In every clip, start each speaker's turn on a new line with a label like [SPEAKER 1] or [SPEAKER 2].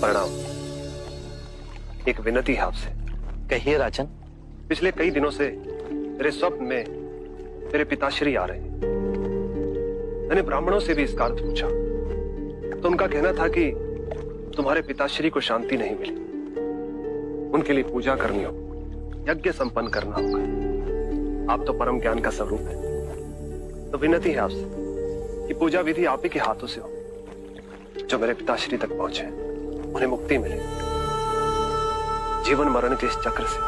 [SPEAKER 1] प्रणाम। एक विनती है आपसे।
[SPEAKER 2] कहिए राजन।
[SPEAKER 1] पिछले कई दिनों से मेरे स्वप्न में मेरे पिताश्री आ रहे हैं। मैंने ब्राह्मणों से भी इसका अर्थ पूछा तो उनका कहना था कि तुम्हारे पिताश्री को शांति नहीं मिली, उनके लिए पूजा करनी हो, यज्ञ संपन्न करना होगा। आप तो परम ज्ञान का स्वरूप है, तो विनती है आपसे कि पूजा विधि आप ही के हाथों से हो, जो मेरे पिताश्री तक पहुंचे, उन्हें मुक्ति मिले, जीवन मरण के इस चक्र से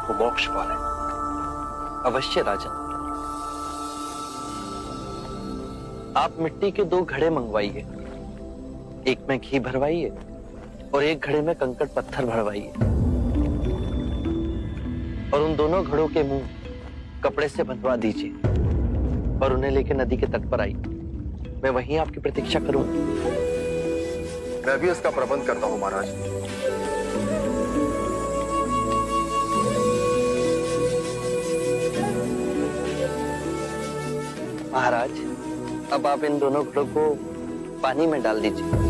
[SPEAKER 1] वो मोक्ष पाले।
[SPEAKER 2] अवश्य राजन। आप मिट्टी के 2 घड़े मंगवाइए, एक में घी भरवाइए और एक घड़े में कंकड़ पत्थर भरवाइए, और उन दोनों घड़ों के मुंह कपड़े से बंधवा दीजिए और उन्हें लेकर नदी के तट पर आइए। मैं वहीं आपकी प्रतीक्षा करूंगा।
[SPEAKER 1] मैं भी इसका प्रबंध करता हूं महाराज।
[SPEAKER 2] महाराज, अब आप इन दोनों घड़ों को पानी में डाल दीजिए।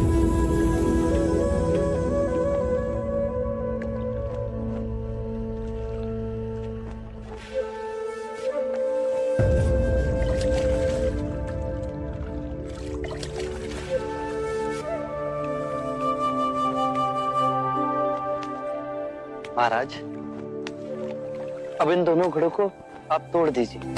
[SPEAKER 2] महाराज, अब इन दोनों घड़ों को आप तोड़ दीजिए।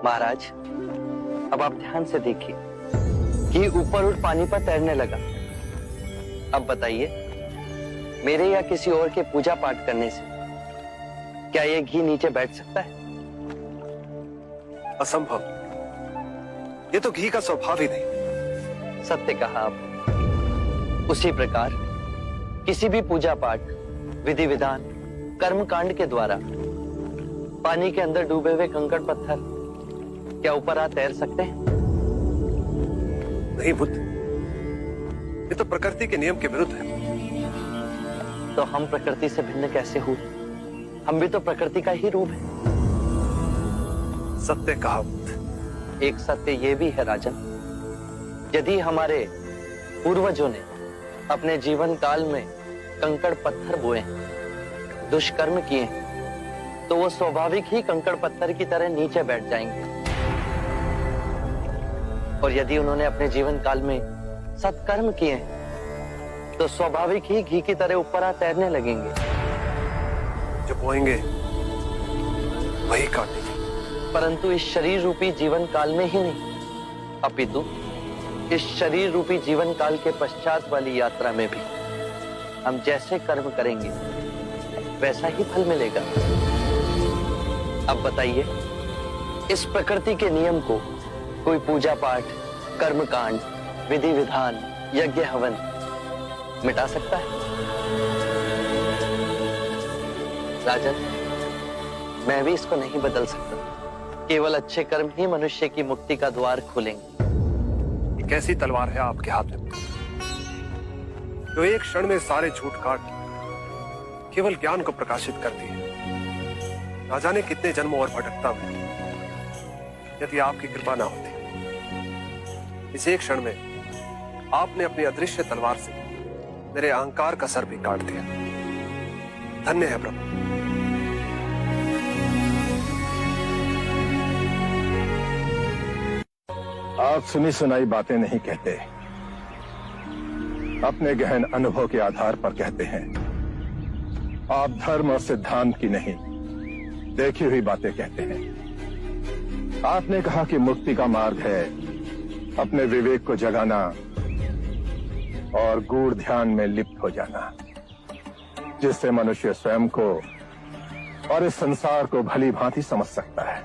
[SPEAKER 2] महाराज, अब आप ध्यान से देखिए कि ऊपर उठ पानी पर तैरने लगा। अब बताइए, मेरे या किसी और के पूजा पाठ करने से क्या ये घी नीचे बैठ सकता है?
[SPEAKER 1] असंभव। ये तो घी का स्वभाव ही नहीं।
[SPEAKER 2] सत्य कहा आप। उसी प्रकार किसी भी पूजा पाठ, विधि विधान, कर्म कांड के द्वारा पानी के अंदर डूबे हुए कंकड़ पत्थर क्या ऊपर आ तैर सकते हैं?
[SPEAKER 1] नहीं बुद्ध, ये तो प्रकृति के नियम के विरुद्ध है।
[SPEAKER 2] तो हम प्रकृति से भिन्न कैसे हुए? हम भी तो प्रकृति का ही रूप है।
[SPEAKER 1] सत्य कहा बुद्ध।
[SPEAKER 2] एक सत्य ये भी है राजन, यदि हमारे पूर्वजों ने अपने जीवन काल में कंकड़ पत्थर बोए, दुष्कर्म किए, तो वो स्वाभाविक ही कंकड़ पत्थर की तरह नीचे बैठ जाएंगे। और यदि उन्होंने अपने जीवन काल में सत्कर्म किए तो स्वाभाविक ही घी की तरह ऊपर आ तैरने लगेंगे।
[SPEAKER 1] जो बोएंगे वही काटेंगे।
[SPEAKER 2] परंतु इस शरीर रूपी जीवन काल में ही नहीं, अपितु इस शरीर रूपी जीवन काल के पश्चात वाली यात्रा में भी हम जैसे कर्म करेंगे वैसा ही फल मिलेगा। अब बताइए, इस प्रकृति के नियम को कोई पूजा पाठ, कर्म कांड, विधि विधान, यज्ञ हवन मिटा सकता है? राजन, मैं भी इसको नहीं बदल सकता। केवल अच्छे कर्म ही मनुष्य की मुक्ति का द्वार खोलेंगे।
[SPEAKER 1] ये कैसी तलवार है आपके हाथ में, जो एक क्षण में सारे झूठ काट केवल ज्ञान को प्रकाशित करती है। ना जाने कितने जन्मों और भटकता में यदि आपकी कृपा ना होती। इस एक क्षण में आपने अपनी अदृश्य तलवार से मेरे अहंकार का सर भी काट दिया। धन्य है प्रभु।
[SPEAKER 3] आप सुनी सुनाई बातें नहीं कहते, अपने गहन अनुभव के आधार पर कहते हैं। आप धर्म और सिद्धांत की नहीं, देखी हुई बातें कहते हैं। आपने कहा कि मुक्ति का मार्ग है अपने विवेक को जगाना और गूढ़ ध्यान में लिप्त हो जाना, जिससे मनुष्य स्वयं को और इस संसार को भली भांति समझ सकता है।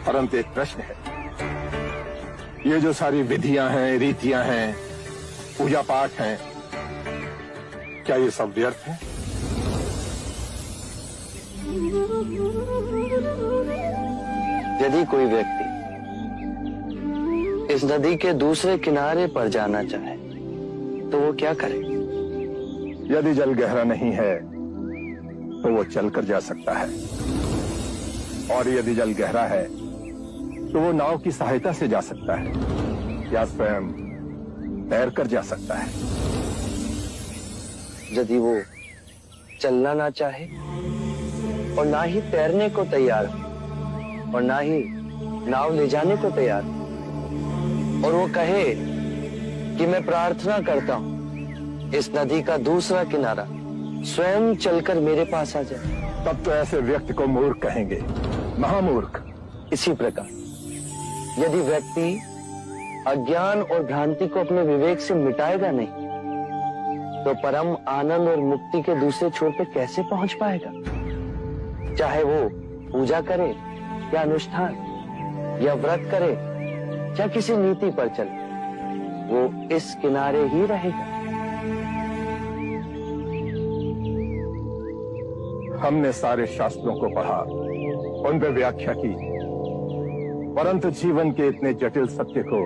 [SPEAKER 3] परंतु एक प्रश्न है, ये जो सारी विधियां हैं, रीतियां हैं, पूजा पाठ हैं, क्या ये सब व्यर्थ है?
[SPEAKER 2] यदि कोई व्यक्ति इस नदी के दूसरे किनारे पर जाना चाहे तो वो क्या करे?
[SPEAKER 3] यदि जल गहरा नहीं है तो वो चलकर जा सकता है, और यदि जल गहरा है तो वो नाव की सहायता से जा सकता है या स्वयं तैरकर जा सकता है।
[SPEAKER 2] यदि वो चलना ना चाहे और ना ही तैरने को तैयार हो और ना ही नाव ले जाने को तैयार हो, और वो कहे कि मैं प्रार्थना करता हूं इस नदी का दूसरा किनारा स्वयं चलकर मेरे पास आ जाए,
[SPEAKER 3] तब तो ऐसे व्यक्ति को मूर्ख कहेंगे, महामूर्ख।
[SPEAKER 2] इसी प्रकार यदि व्यक्ति अज्ञान और भ्रांति को अपने विवेक से मिटाएगा नहीं, तो परम आनंद और मुक्ति के दूसरे छोर पे कैसे पहुंच पाएगा? चाहे वो पूजा करे या अनुष्ठान या व्रत करे या किसी नीति पर चले, वो इस किनारे ही रहेगा।
[SPEAKER 3] हमने सारे शास्त्रों को पढ़ा, उन पर व्याख्या की, परंतु जीवन के इतने जटिल सत्य को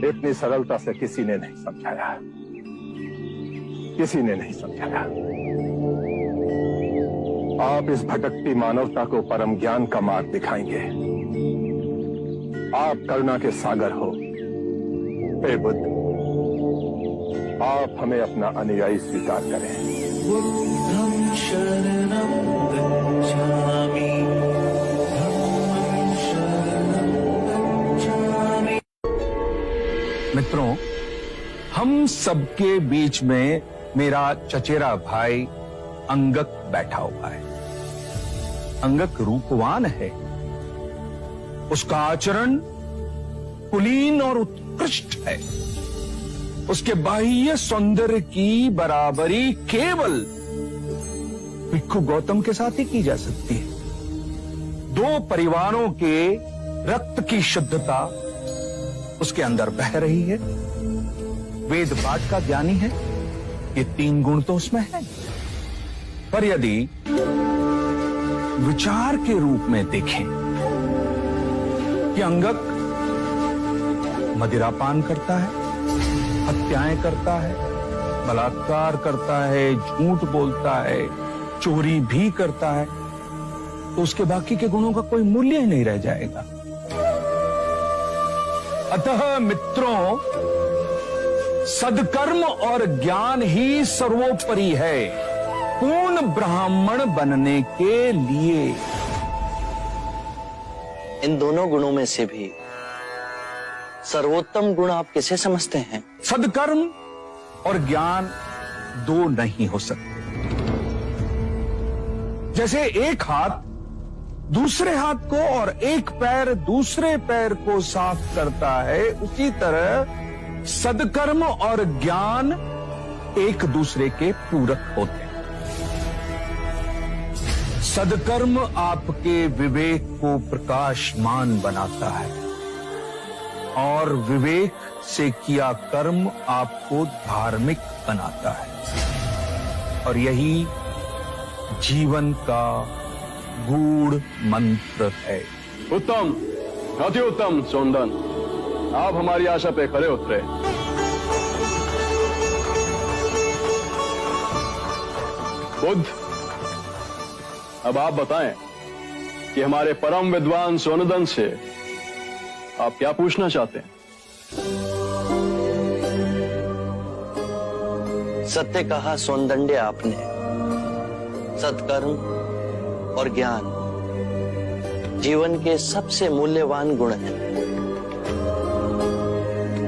[SPEAKER 3] इतनी सरलता से किसी ने नहीं समझाया, किसी ने नहीं समझाया। आप इस भटकती मानवता को परम ज्ञान का मार्ग दिखाएंगे। आप करुणा के सागर हो। हे बुद्ध, आप हमें अपना अनुयायी स्वीकार करें।
[SPEAKER 4] बुद्धं शरणं गच्छामि, धम्मं शरणं गच्छामि।
[SPEAKER 5] मित्रों, हम सबके बीच में मेरा चचेरा भाई अंगक बैठा हुआ है। अंगक रूपवान है, उसका आचरण कुलीन और उत्कृष्ट है। उसके बाह्य सौंदर्य की बराबरी केवल भिक्षु गौतम के साथ ही की जा सकती है। दो परिवारों के रक्त की शुद्धता उसके अंदर बह रही है। वेद पाठ का ज्ञानी है, ये तीन गुण तो उसमें है। पर यदि विचार के रूप में देखें कि अंगक मदिरापान करता है, हत्याएं करता है, बलात्कार करता है, झूठ बोलता है, चोरी भी करता है, तो उसके बाकी के गुणों का कोई मूल्य ही नहीं रह जाएगा। अतः मित्रों, सदकर्म और ज्ञान ही सर्वोपरि है पूर्ण ब्राह्मण बनने के लिए।
[SPEAKER 2] इन दोनों गुणों में से भी सर्वोत्तम गुण आप किसे समझते हैं?
[SPEAKER 5] सदकर्म और ज्ञान दो नहीं हो सकते। जैसे एक हाथ दूसरे हाथ को और एक पैर दूसरे पैर को साफ करता है, उसी तरह सदकर्म और ज्ञान एक दूसरे के पूरक होते हैं। सदकर्म आपके विवेक को प्रकाशमान बनाता है और विवेक से किया कर्म आपको धार्मिक बनाता है, और यही जीवन का गूढ़ मंत्र है।
[SPEAKER 6] उत्तम, अति उत्तम सोनदन, आप हमारी आशा पे खरे उतरे। बुद्ध, अब आप बताएं कि हमारे परम विद्वान सोनदन से आप क्या पूछना चाहते हैं?
[SPEAKER 2] सत्य कहा सौंदंड्य आपने। सत्कर्म और ज्ञान जीवन के सबसे मूल्यवान गुण हैं।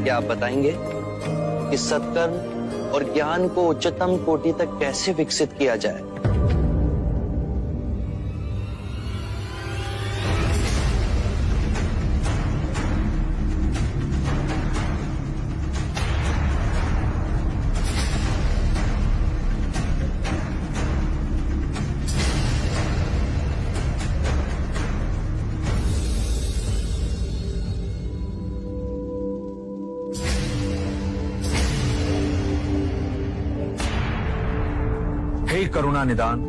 [SPEAKER 2] क्या आप बताएंगे कि सत्कर्म और ज्ञान को उच्चतम कोटि तक कैसे विकसित किया जाए?
[SPEAKER 5] हे करुणा निदान,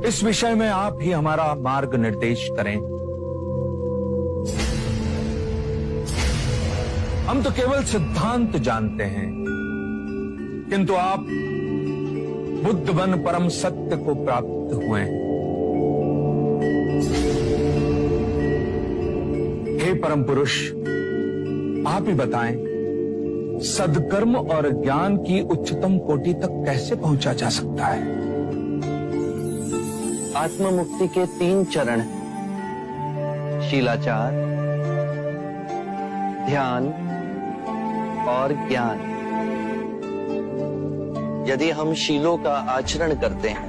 [SPEAKER 5] इस विषय में आप ही हमारा मार्ग निर्देश करें। हम तो केवल सिद्धांत जानते हैं, किंतु आप बुद्ध बन परम सत्य को प्राप्त हुए। हे परम पुरुष, आप ही बताएं, सदकर्म और ज्ञान की उच्चतम कोटि तक कैसे पहुंचा जा सकता है?
[SPEAKER 2] आत्म मुक्ति के 3 चरण हैं, शीलाचार, ध्यान और ज्ञान। यदि हम शीलों का आचरण करते हैं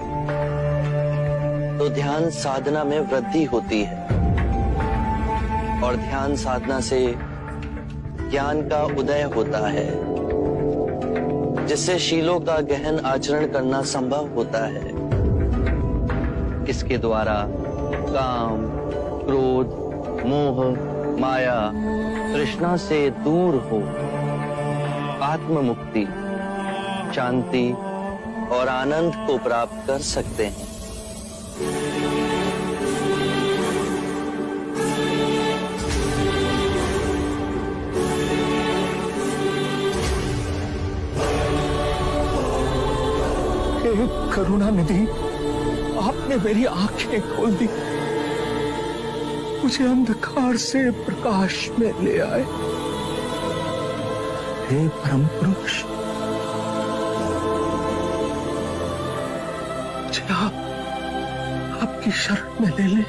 [SPEAKER 2] तो ध्यान साधना में वृद्धि होती है और ध्यान साधना से ज्ञान का उदय होता है, जिससे शीलों का गहन आचरण करना संभव होता है। इसके द्वारा काम, क्रोध, मोह, माया, तृष्णा से दूर हो आत्म मुक्ति, शांति और आनंद को प्राप्त कर सकते हैं।
[SPEAKER 5] हे करुणा निधि, आपने मेरी आंखें खोल दी, मुझे अंधकार से प्रकाश में ले आए। हे परम पुरुष, मुझे आपकी शरण में ले ले,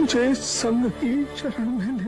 [SPEAKER 5] मुझे संग ही शरण में ले।